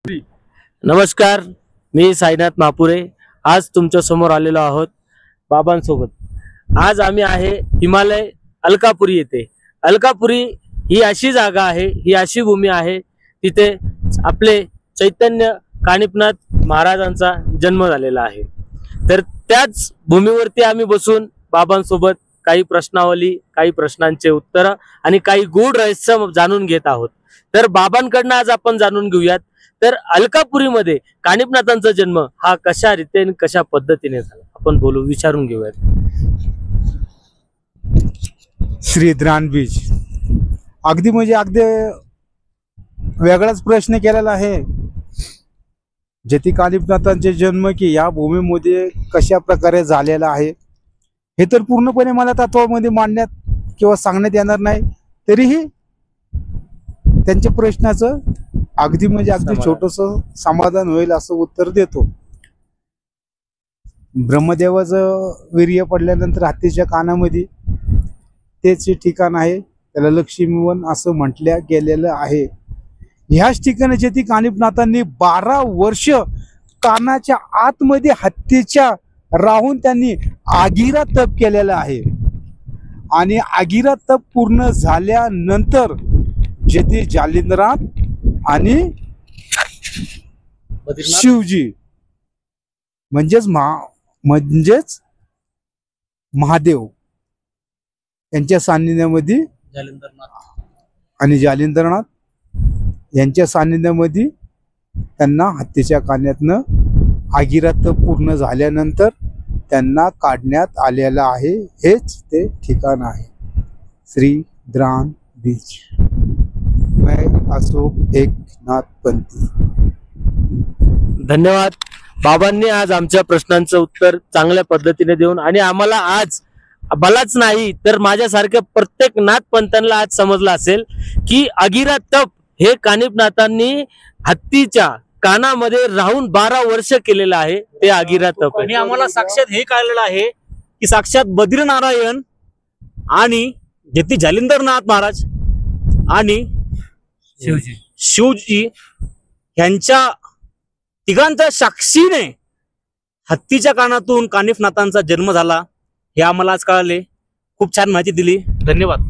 नमस्कार, मी साईनाथ महापुरे। आज तुमच्या समोर आलेलो आहोत बाबांसोबत। आज आम्ही आहे हिमालय अलकापुरी येथे। अलकापुरी ही अशी जागा आहे, ही अशी भूमी आहे तिथे आपले चैतन्य कानिफनाथ महाराजांचा जन्म झालेला आहे। तर त्याच भूमीवरती आम्ही बसून बाबांसोबत काही प्रश्नावली, काही प्रश्नांचे उत्तर आणि काही गूढ रहस्य जाणून घेत आहोत। तर बाबांकडून आज आपण जाणून घेऊयात, तर अलकापुरीमध्ये कानिफनाथांचा जन्म हा कशा रीतीने कशा पद्धतीने झाला, आपण विचारून घेऊयात। श्री द्राणबीज अगदी म्हणजे अगदी वेगळाच प्रश्न केलेला आहे। जती कानिफनाथांचे जन्म की या भूमीमध्ये कशा प्रकारे झालेला आहे हे तर पूर्णपणे मला तत्वामध्ये मांडण्यात किंवा सांगण्यात येणार नाही, तरीही त्यांच्या प्रश्नाचं अगदी म्हणजे अगदी छोटंसं समाधान होईल असं उत्तर देतो। ब्रह्मदेवाचं वीर्य पडल्यानंतर हत्तीच्या कानामध्ये तेच ठिकाण आहे, त्याला लक्ष्मीवन असं म्हटलं गेलेलं आहे। ह्याच ठिकाणी जेथे कानिफनाथांनी 12 वर्ष कानाच्या आतमध्ये हत्तीच्या राहून त्यांनी आगिरा तप केलेला आहे। आणि आगिरा तप पूर्ण झाल्यानंतर जेथे जालिंदरात आणि शिवजी म्हणजेच महादेव यांच्या सान्निध्यामध्ये आणि जालिंदरनाथ यांच्या सान्निध्यामध्ये त्यांना हत्तीच्या कानातनं आगिरात पूर्ण झाल्यानंतर त्यांना काढण्यात आलेलं आहे। हेच ते ठिकाण आहे, श्री द्राणबीज। मैं अशोक एकनाथ पंथी। धन्यवाद। बाबांनी आज आमच्या प्रश्नांचं उत्तर चांगल्या पद्धतीने देऊन आणि आम्हाला आज मलाच नाही तर माझ्यासारख्या प्रत्येक नाथपंथांना आज समजलं असेल की आगिरा तप हे कानिफनाथांनी हत्तीच्या कानामध्ये राहून 12 वर्ष केलेलं आहे, ते आगिरा तप। आणि आम्हाला साक्षात हे कळलेलं आहे की साक्षात बद्रीनारायण आणि जेथे जालिंदरनाथ महाराज आणि शिवजी यांच्या तिघांच्या साक्षीने हत्तीच्या कानातून कानिफनाथांचा जन्म झाला, हे आम्हाला आज कळाले। खूप छान माहिती दिली, धन्यवाद।